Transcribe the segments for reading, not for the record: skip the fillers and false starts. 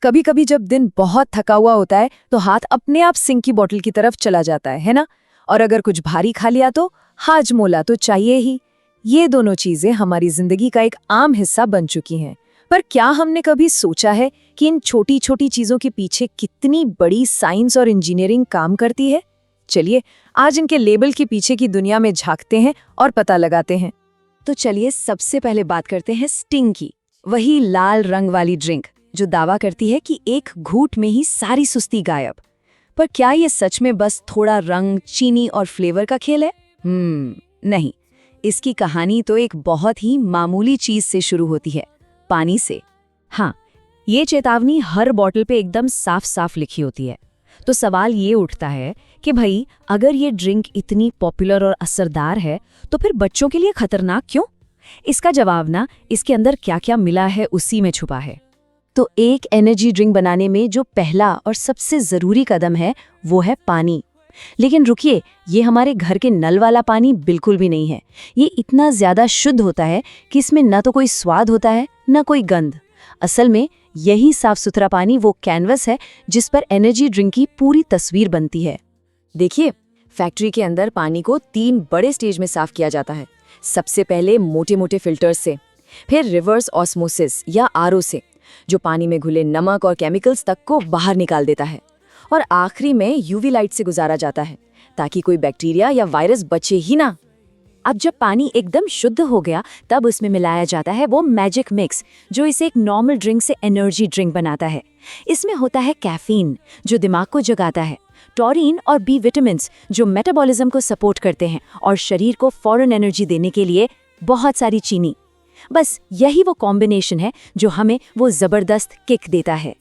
कभी कभी जब दिन बहुत थका हुआ होता है तो हाथ अपने आप सिंक की बोतल की तरफ चला जाता है ना। और अगर कुछ भारी खा लिया तो हाजमोला तो चाहिए ही। ये दोनों चीजें हमारी जिंदगी का एक आम हिस्सा बन चुकी हैं। पर क्या हमने कभी सोचा है कि इन छोटी छोटी चीजों के पीछे कितनी बड़ी साइंस और इंजीनियरिंग काम करती है? चलिए आज इनके लेबल के पीछे की दुनिया में झांकते हैं और पता लगाते हैं। तो चलिए सबसे पहले बात करते हैं स्टिंग की, वही लाल रंग वाली ड्रिंक जो दावा करती है कि एक घूंट में ही सारी सुस्ती गायब। पर क्या ये सच में बस थोड़ा रंग, चीनी और फ्लेवर का खेल है? नहीं। इसकी कहानी तो एक बहुत ही मामूली चीज से शुरू होती है, पानी से। हाँ, ये चेतावनी हर बॉटल पे एकदम साफ साफ लिखी होती है। तो सवाल ये उठता है कि भाई अगर ये ड्रिंक इतनी पॉपुलर और असरदार है तो फिर बच्चों के लिए खतरनाक क्यों? इसका जवाब ना इसके अंदर क्या क्या मिला है उसी में छुपा है। तो एक एनर्जी ड्रिंक बनाने में जो पहला और सबसे ज़रूरी कदम है वो है पानी। लेकिन रुकिए, ये हमारे घर के नल वाला पानी बिल्कुल भी नहीं है। ये इतना ज़्यादा शुद्ध होता है कि इसमें न तो कोई स्वाद होता है न कोई गंध। असल में यही साफ सुथरा पानी वो कैनवस है जिस पर एनर्जी ड्रिंक की पूरी तस्वीर बनती है। देखिए, फैक्ट्री के अंदर पानी को 3 बड़े स्टेज में साफ किया जाता है। सबसे पहले मोटे मोटे फिल्टर्स से, फिर रिवर्स ऑस्मोसिस या आरओ से, जो पानी में घुले नमक और केमिकल्स तक को बाहर निकाल देता है, और आखिरी में यूवी लाइट से गुजारा जाता है ताकि कोई बैक्टीरिया या वायरस बचे ही ना। अब जब पानी एकदम शुद्ध हो गया तब उसमें मिलाया जाता है वो मैजिक मिक्स जो इसे एक नॉर्मल ड्रिंक से एनर्जी ड्रिंक बनाता है। इसमें होता है कैफीन जो दिमाग को जगाता है, टॉरिन और बी विटामिन्स जो मेटाबॉलिज्म को सपोर्ट करते हैं, और शरीर को फौरन एनर्जी देने के लिए बहुत सारी चीनी। बस यही वो कॉम्बिनेशन है जो हमें वो जबरदस्त किक देता है।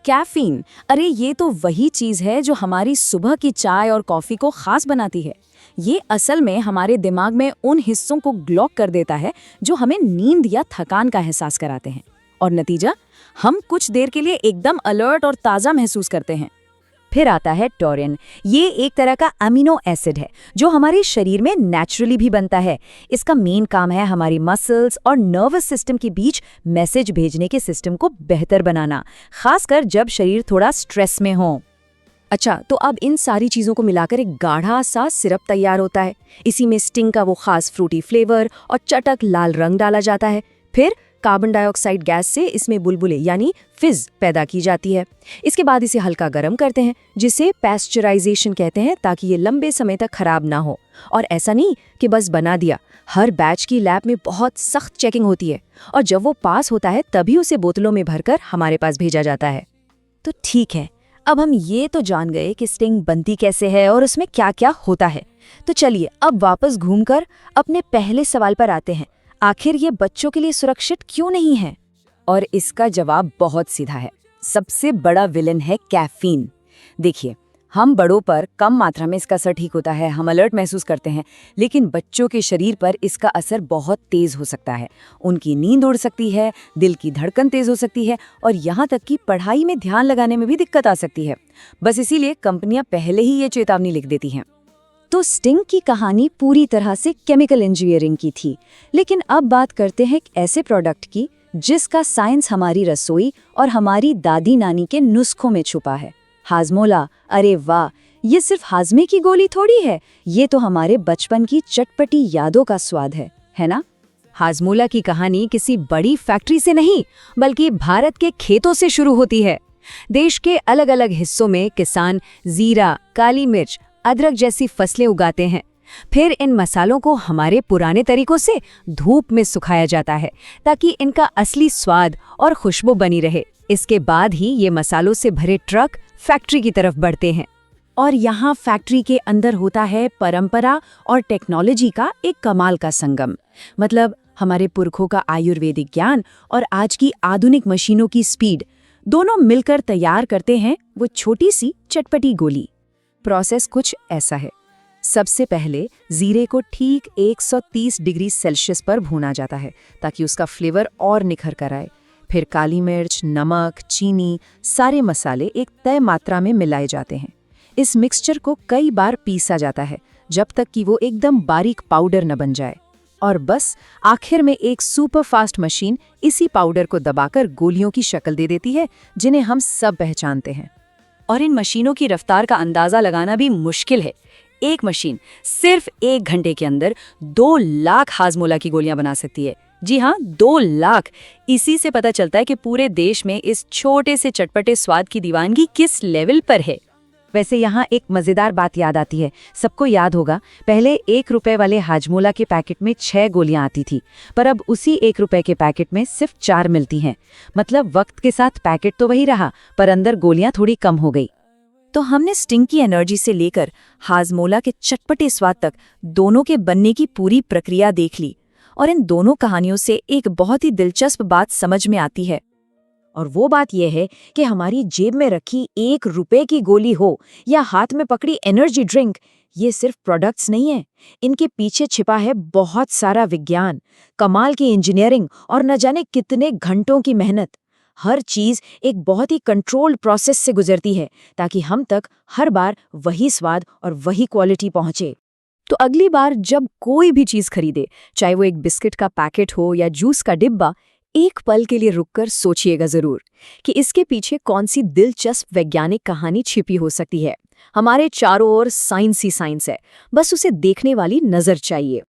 कैफीन, अरे ये तो वही चीज है जो हमारी सुबह की चाय और कॉफी को खास बनाती है। ये असल में हमारे दिमाग में उन हिस्सों को ब्लॉक कर देता है जो हमें नींद या थकान का एहसास कराते हैं, और नतीजा, हम कुछ देर के लिए एकदम अलर्ट और ताज़ा महसूस करते हैं। फिर आता है टॉरिन। ये एक तरह का अमीनो एसिड है जो हमारे शरीर में नेचुरली भी बनता है। इसका मेन काम है हमारी मसल्स और नर्वस सिस्टम के बीच मैसेज भेजने के सिस्टम को बेहतर बनाना, खासकर जब शरीर थोड़ा स्ट्रेस में हो। अच्छा, तो अब इन सारी चीज़ों को मिलाकर एक गाढ़ा सा सिरप तैयार होता है। इसी में स्टिंग का वो खास फ्रूटी फ्लेवर और चटक लाल रंग डाला जाता है। फिर कार्बन डाइऑक्साइड गैस से इसमें बुलबुले यानी फिज पैदा की जाती है। इसके बाद इसे हल्का गर्म करते हैं जिसे पैस्चराइजेशन कहते हैं, ताकि ये लंबे समय तक खराब ना हो। और ऐसा नहीं कि बस बना दिया, हर बैच की लैब में बहुत सख्त चेकिंग होती है, और जब वो पास होता है तभी उसे बोतलों में भरकर हमारे पास भेजा जाता है। तो ठीक है, अब हम ये तो जान गए कि स्टिंग बनती कैसे है और उसमें क्या क्या होता है। तो चलिए अब वापस घूमकर अपने पहले सवाल पर आते हैं, आखिर ये बच्चों के लिए सुरक्षित क्यों नहीं है? और इसका जवाब बहुत सीधा है। सबसे बड़ा विलन है कैफीन। देखिए, हम बड़ों पर कम मात्रा में इसका असर ठीक होता है, हम अलर्ट महसूस करते हैं, लेकिन बच्चों के शरीर पर इसका असर बहुत तेज हो सकता है। उनकी नींद उड़ सकती है, दिल की धड़कन तेज हो सकती है, और यहाँ तक कि पढ़ाई में ध्यान लगाने में भी दिक्कत आ सकती है। बस इसीलिए कंपनियां पहले ही ये चेतावनी लिख देती हैं। तो स्टिंग की कहानी पूरी तरह से केमिकल इंजीनियरिंग की थी, लेकिन अब बात करते हैं एक ऐसे प्रोडक्ट की जिसका साइंस हमारी रसोई और हमारी दादी नानी के नुस्खों में छुपा है। हाजमोला। अरे वाह, ये सिर्फ हाजमे की गोली थोड़ी है, ये तो हमारे बचपन की चटपटी यादों का स्वाद है ना? हाजमोला की कहानी किसी बड़ी फैक्ट्री से नहीं बल्कि भारत के खेतों से शुरू होती है। देश के अलग अलग हिस्सों में किसान जीरा, काली मिर्च, अदरक जैसी फसलें उगाते हैं। फिर इन मसालों को हमारे पुराने तरीकों से धूप में सुखाया जाता है ताकि इनका असली स्वाद और खुशबू बनी रहे। इसके बाद ही ये मसालों से भरे ट्रक फैक्ट्री की तरफ बढ़ते हैं। और यहाँ फैक्ट्री के अंदर होता है परंपरा और टेक्नोलॉजी का एक कमाल का संगम। मतलब हमारे पुरखों का आयुर्वेदिक ज्ञान और आज की आधुनिक मशीनों की स्पीड, दोनों मिलकर तैयार करते हैं वो छोटी सी चटपटी गोली। प्रोसेस कुछ ऐसा है। सबसे पहले जीरे को ठीक 130 डिग्री सेल्सियस पर भूना जाता है ताकि उसका फ्लेवर और निखर कर आए। फिर काली मिर्च, नमक, चीनी, सारे मसाले एक तय मात्रा में मिलाए जाते हैं। इस मिक्सचर को कई बार पीसा जाता है जब तक कि वो एकदम बारीक पाउडर न बन जाए। और बस आखिर में एक सुपर फास्ट मशीन इसी पाउडर को दबाकर गोलियों की शक्ल दे देती है, जिन्हें हम सब पहचानते हैं। और इन मशीनों की रफ्तार का अंदाजा लगाना भी मुश्किल है। एक मशीन सिर्फ 1 घंटे के अंदर 2 लाख हाजमोला की गोलियां बना सकती है। जी हाँ, 2 लाख। इसी से पता चलता है कि पूरे देश में इस छोटे से चटपटे स्वाद की दीवानगी किस लेवल पर है। वैसे यहाँ एक मजेदार बात याद आती है। सबको याद होगा, पहले 1 रुपए वाले हाजमोला के पैकेट में 6 गोलियां आती थी, पर अब उसी 1 रुपए के पैकेट में सिर्फ 4 मिलती हैं। मतलब वक्त के साथ पैकेट तो वही रहा, पर अंदर गोलियां थोड़ी कम हो गई। तो हमने स्टिंग की एनर्जी से लेकर हाजमोला के चटपटे स्वाद तक दोनों के बनने की पूरी प्रक्रिया देख ली। और इन दोनों कहानियों से एक बहुत ही दिलचस्प बात समझ में आती है, और वो बात यह है कि हमारी जेब में रखी 1 रुपए की गोली हो या हाथ में पकड़ी एनर्जी ड्रिंक, ये सिर्फ प्रोडक्ट्स नहीं है। इनके पीछे छिपा है बहुत सारा विज्ञान, कमाल की इंजीनियरिंग और न जाने कितने घंटों की मेहनत। हर चीज एक बहुत ही कंट्रोल्ड प्रोसेस से गुजरती है, ताकि हम तक हर बार वही स्वाद और वही क्वालिटी पहुंचे। तो अगली बार जब कोई भी चीज खरीदे, चाहे वो एक बिस्किट का पैकेट हो या जूस का डिब्बा, एक पल के लिए रुककर सोचिएगा जरूर कि इसके पीछे कौन सी दिलचस्प वैज्ञानिक कहानी छिपी हो सकती है। हमारे चारों ओर साइंस ही साइंस है, बस उसे देखने वाली नजर चाहिए।